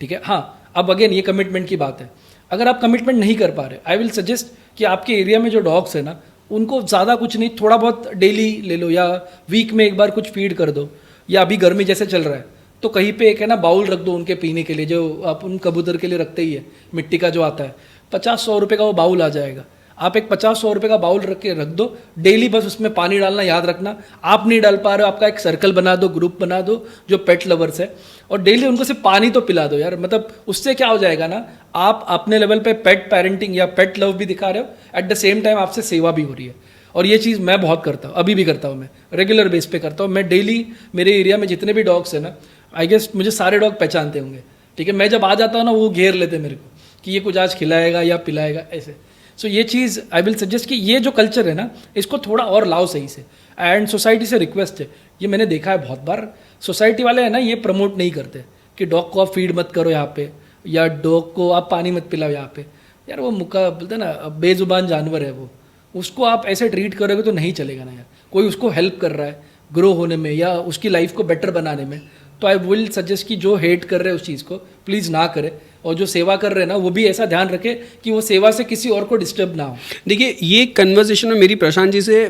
ठीक है, हाँ, अब अगेन ये कमिटमेंट की बात है. अगर आप कमिटमेंट नहीं कर पा रहे, आई विल सजेस्ट कि आपके एरिया में जो डॉग्स है ना, उनको ज़्यादा कुछ नहीं, थोड़ा बहुत डेली ले लो या वीक में एक बार कुछ फीड कर दो. या अभी गर्मी जैसे चल रहा है तो कहीं पे एक है ना बाउल रख दो उनके पीने के लिए, जो आप उन कबूतर के लिए रखते ही है, मिट्टी का जो आता है, 50-100 रुपये का वो बाउल आ जाएगा. आप एक 50-100 रुपये का बाउल रख दो, डेली बस उसमें पानी डालना याद रखना। आप नहीं डाल पा रहे हो, आपका एक सर्कल बना दो, ग्रुप बना दो जो पेट लवर्स है, और डेली उनको सिर्फ पानी तो पिला दो यार। मतलब उससे क्या हो जाएगा ना, आप अपने लेवल पे पेट पेरेंटिंग या पेट लव भी दिखा रहे हो, एट द सेम टाइम आपसे सेवा भी हो रही है। और ये चीज़ मैं बहुत करता हूँ, अभी भी करता हूँ, मैं रेगुलर बेस पे करता हूँ। मैं डेली मेरे एरिया में जितने भी डॉग्स हैं ना, आई गेस मुझे सारे डॉग पहचानते होंगे, ठीक है। मैं जब आ जाता हूँ ना, वो घेर लेते हैं मेरे को कि ये कुछ आज खिलाएगा या पिलाएगा, ऐसे। सो ये चीज़ आई विल सजेस्ट कि ये जो कल्चर है ना, इसको थोड़ा और लाओ सही से। एंड सोसाइटी से रिक्वेस्ट है, ये मैंने देखा है बहुत बार, सोसाइटी वाले हैं ना, ये प्रमोट नहीं करते कि डॉग को आप फीड मत करो यहाँ पे, या डॉग को आप पानी मत पिलाओ यहाँ पे। यार वो मुक्का बोलते हैं ना, बेजुबान जानवर है वो, उसको आप ऐसे ट्रीट करोगे तो नहीं चलेगा ना यार। कोई उसको हेल्प कर रहा है ग्रो होने में या उसकी लाइफ को बेटर बनाने में, तो आई विल सजेस्ट कि जो हेट कर रहे हैं उस चीज़ को प्लीज़ ना करे, और जो सेवा कर रहे हैं ना, वो भी ऐसा ध्यान रखे कि वो सेवा से किसी और को डिस्टर्ब ना हो। देखिए, ये कन्वर्सेशन में मेरी प्रशांत जी से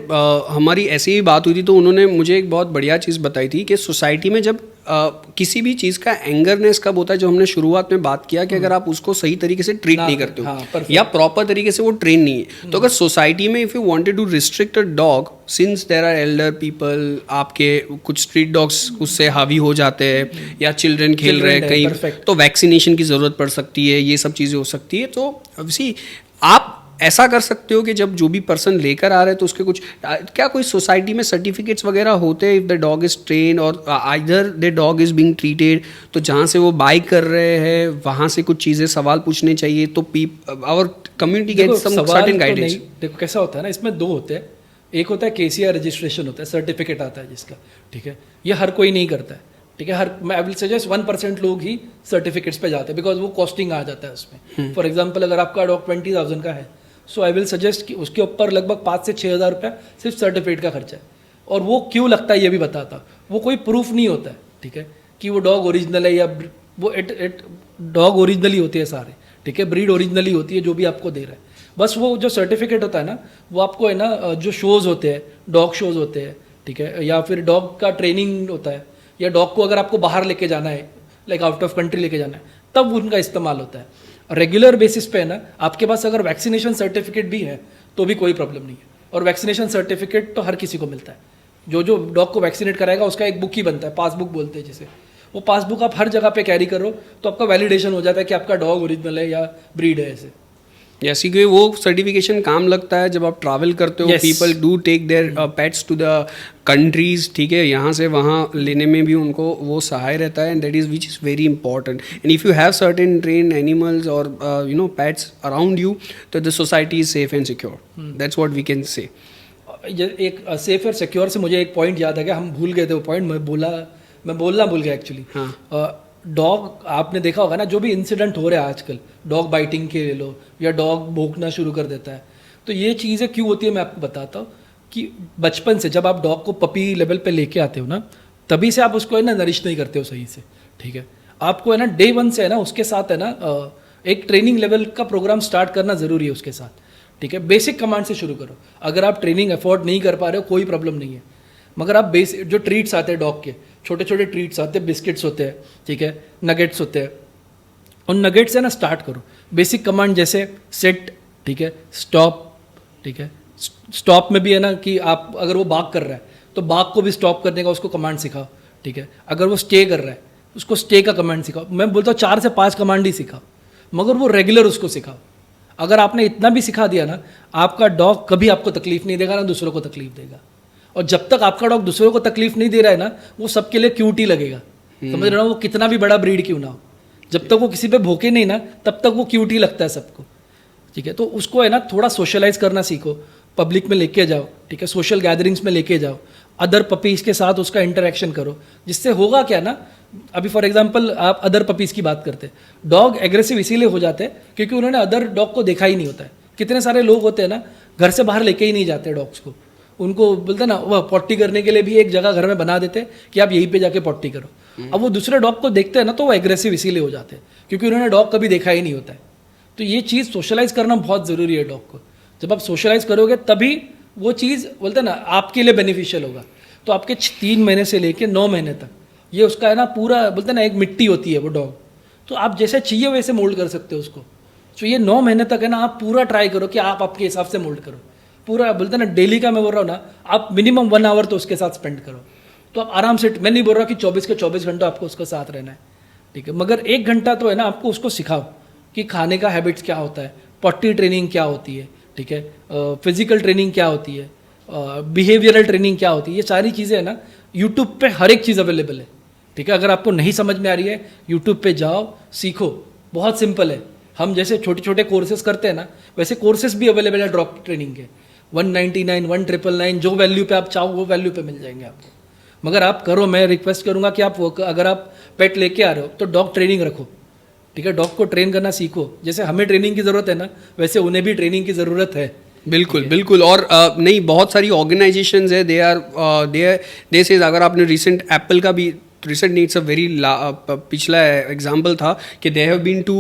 हमारी ऐसी ही बात हुई थी, तो उन्होंने मुझे एक बहुत बढ़िया चीज़ बताई थी कि सोसाइटी में जब किसी भी चीज़ का एंगरनेस कब होता है, जो हमने शुरुआत में बात किया कि अगर आप उसको सही तरीके से ट्रीट नहीं करते हो, या प्रॉपर तरीके से वो ट्रेन नहीं है, तो अगर सोसाइटी में if you wanted to restrict a dog, since there are elder people, आपके कुछ स्ट्रीट डॉग्स उससे हावी हो जाते हैं, या चिल्ड्रन खेल रहे हैं कहीं, तो वैक्सीनेशन की ज़रूरत पड़ सकती है, ये सब चीज़ें हो सकती है। तो ऑब्वियसली आप ऐसा कर सकते हो कि जब जो भी पर्सन लेकर आ रहे हैं, तो उसके कुछ क्या कोई सोसाइटी में सर्टिफिकेट्स वगैरह होते हैं, if the dog is train और either the dog is being treated, तो जहाँ से वो बाय कर रहे हैं वहाँ से कुछ चीज़ें सवाल पूछने चाहिए, तो our community gets some certain guidance. देखो कैसा होता है ना, इसमें दो होते हैं। एक होता है केसीआर रजिस्ट्रेशन होता है, सर्टिफिकेट आता है जिसका, ठीक है। ये हर कोई नहीं करता है, ठीक है। मैं आई विल सजेस्ट 1% लोग ही सर्टिफिकेट्स पे जाते हैं, बिकॉज वो कॉस्टिंग आ जाता है उसमें। फॉर एग्जांपल अगर आपका डॉग 20,000 का है, सो आई विल सजेस्ट कि उसके ऊपर लगभग 5 से 6 हज़ार रुपया सिर्फ सर्टिफिकेट का खर्चा है। और वो क्यों लगता है ये भी बताता, वो कोई प्रूफ नहीं होता है, ठीक है, कि वो डॉग ओरिजिनल है, या वो डॉग ओरिजिनली होती है सारे, ठीक है, ब्रीड ओरिजिनली होती है जो भी आपको दे रहा है। बस वो जो सर्टिफिकेट होता है ना, वो आपको है ना, जो शोज़ होते हैं, डॉग शोज़ होते हैं, ठीक है, या फिर डॉग का ट्रेनिंग होता है, या डॉग को अगर आपको बाहर लेके जाना है, लाइक आउट ऑफ कंट्री लेके जाना है, तब उनका इस्तेमाल होता है। रेगुलर बेसिस पे है ना, आपके पास अगर वैक्सीनेशन सर्टिफिकेट भी है तो भी कोई प्रॉब्लम नहीं है। और वैक्सीनेशन सर्टिफिकेट तो हर किसी को मिलता है, जो जो डॉग को वैक्सीनेट कराएगा उसका एक बुक ही बनता है, पासबुक बोलते हैं जिसे। वो पासबुक आप हर जगह पे कैरी करो तो आपका वैलिडेशन हो जाता है कि आपका डॉग ओरिजिनल है या ब्रीड है, ऐसे। जैसे कि वो सर्टिफिकेशन काम लगता है जब आप ट्रैवल करते हो, people do take their pets to the countries, ठीक है, यहाँ से वहाँ लेने में भी उनको वो सहाय रहता है, and that is which is very important. And if you have certain train animals और पेट्स अराउंड यू, तो the society is safe and secure, that's what we can say. एक सेफ और सिक्योर से मुझे एक पॉइंट याद आ गया, हम भूल गए थे वो पॉइंट, मैं बोलना भूल गया एक्चुअली। हाँ, डॉग आपने देखा होगा ना, जो भी इंसिडेंट हो रहे हैं आजकल, डॉग बाइटिंग के ले लो, या डॉग भौंकना शुरू कर देता है, तो ये चीज़ें क्यों होती है मैं आपको बताता हूँ। कि बचपन से जब आप डॉग को पपी लेवल पे लेके आते हो ना, तभी से आप उसको है ना नरिश नहीं करते हो सही से, ठीक है। आपको है ना डे 1 से है ना उसके साथ है ना एक ट्रेनिंग लेवल का प्रोग्राम स्टार्ट करना ज़रूरी है उसके साथ, ठीक है। बेसिक कमांड से शुरू करो। अगर आप ट्रेनिंग अफोर्ड नहीं कर पा रहे हो कोई प्रॉब्लम नहीं है, मगर आप बेसिक जो ट्रीट्स आते हैं डॉग के, छोटे छोटे ट्रीट्स आते हैं, बिस्किट्स होते हैं, ठीक है, नगेट्स होते हैं, उन नगेट्स से ना स्टार्ट करो। बेसिक कमांड जैसे सेट, ठीक है, स्टॉप, ठीक है। स्टॉप में भी है ना कि आप अगर वो बाग कर रहा है तो बाग को भी स्टॉप करने का उसको कमांड सिखाओ, ठीक है। अगर वो स्टे कर रहा है उसको स्टे का कमांड सिखाओ। मैं बोलता हूँ 4 से 5 कमांड ही सिखाओ, मगर वो रेगुलर उसको सिखाओ। अगर आपने इतना भी सिखा दिया ना, आपका डॉग कभी आपको तकलीफ नहीं देगा, ना दूसरों को तकलीफ देगा। और जब तक आपका डॉग दूसरों को तकलीफ नहीं दे रहा है ना, वो सबके लिए क्यूट ही लगेगा। समझ रहे हो, वो कितना भी बड़ा ब्रीड क्यों ना हो, जब तक वो किसी पे भोंके नहीं ना, तब तक वो क्यूट ही लगता है सबको, ठीक है। तो उसको है ना थोड़ा सोशलाइज करना सीखो, पब्लिक में लेके जाओ, ठीक है, सोशल गैदरिंग्स में लेके जाओ, अदर पपीज़ के साथ उसका इंटरेक्शन करो। जिससे होगा क्या ना, अभी फॉर एग्जांपल आप अदर पपीज़ की बात करते हैं, डॉग एग्रेसिव इसीलिए हो जाते हैं क्योंकि उन्होंने अदर डॉग को देखा ही नहीं होता है। कितने सारे लोग होते हैं ना, घर से बाहर लेके ही नहीं जाते डॉग्स को, उनको बोलते ना वह पॉटी करने के लिए भी एक जगह घर में बना देते कि आप यहीं पे जाके पॉटी करो। अब वो दूसरे डॉग को देखते हैं ना, तो वो एग्रेसिव इसीलिए हो जाते हैं क्योंकि उन्होंने डॉग कभी देखा ही नहीं होता है। तो ये चीज़ सोशलाइज करना बहुत ज़रूरी है डॉग को। जब आप सोशलाइज करोगे तभी वो चीज़ बोलते हैं ना आपके लिए बेनिफिशियल होगा। तो आपके 3 महीने से लेकर 9 महीने तक ये उसका है ना पूरा बोलते हैं ना एक मिट्टी होती है वो डॉग, तो आप जैसे चाहिए वैसे मोल्ड कर सकते हो उसको। तो ये 9 महीने तक है ना, आप पूरा ट्राई करो कि आप आपके हिसाब से मोल्ड करो पूरा। बोलते हैं ना डेली का, मैं बोल रहा हूँ ना, आप मिनिमम 1 आवर तो उसके साथ स्पेंड करो, तो आप आराम से, मैं नहीं बोल रहा कि 24 के 24 घंटा आपको उसके साथ रहना है, ठीक है, मगर 1 घंटा तो है ना आपको उसको सिखाओ कि खाने का हैबिट्स क्या होता है, पॉटी ट्रेनिंग क्या होती है, ठीक है, फिजिकल ट्रेनिंग क्या होती है, बिहेवियरल ट्रेनिंग क्या होती है, ये सारी चीज़ें है ना यूट्यूब पे हर एक चीज़ अवेलेबल है, ठीक है। अगर आपको नहीं समझ में आ रही है, यूट्यूब पे जाओ, सीखो, बहुत सिंपल है। हम जैसे छोटे छोटे कोर्सेज करते हैं ना, वैसे कोर्सेज भी अवेलेबल है ड्रॉप ट्रेनिंग के, 199, 1999, जो वैल्यू पे आप चाहो वो वैल्यू पे मिल जाएंगे आपको। मगर आप करो, मैं रिक्वेस्ट करूँगा कि आप अगर आप पेट लेके आ रहे हो तो डॉग ट्रेनिंग रखो, ठीक है, डॉग को ट्रेन करना सीखो। जैसे हमें ट्रेनिंग की ज़रूरत है ना, वैसे उन्हें भी ट्रेनिंग की ज़रूरत है। बिल्कुल बिल्कुल। और नहीं, बहुत सारी ऑर्गेनाइजेशंस है, दे सेज, अगर आपने रिसेंट एप्पल का भी, रिसेंट नहीं, इट्स अ वेरी पिछला एग्जांपल था कि दे हैव बीन टू,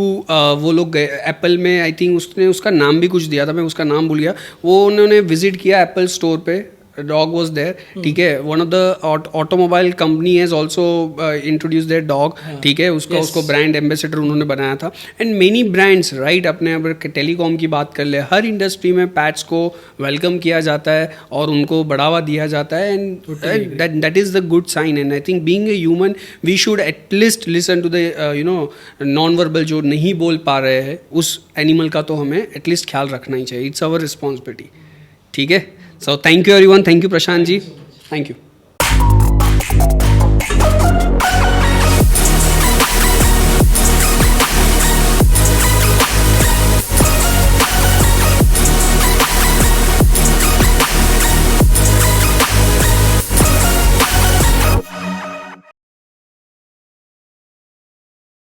वो लोग एप्पल में, आई थिंक उसने उसका नाम भी कुछ दिया था, मैं उसका नाम भूल गया, वो उन्होंने विजिट किया एप्पल स्टोर पे, डॉग वॉज देयर, ठीक है, one of the automobile company has also introduce their dog, ठीक है, उसको ब्रांड एम्बेसडर उन्होंने बनाया था। एंड मेनी ब्रांड्स, राइट, अपने अगर टेलीकॉम की बात कर ले, हर इंडस्ट्री में पैट्स को वेलकम किया जाता है और उनको बढ़ावा दिया जाता है, and that is the good sign. And I think being a human we should at least listen to the non verbal, जो नहीं बोल पा रहे हैं, उस एनिमल का तो हमें एटलीस्ट ख्याल रखना ही चाहिए, इट्स आवर रिस्पॉन्सिबिलिटी, ठीक है। So thank you everyone, thank you Prashant ji, thank you.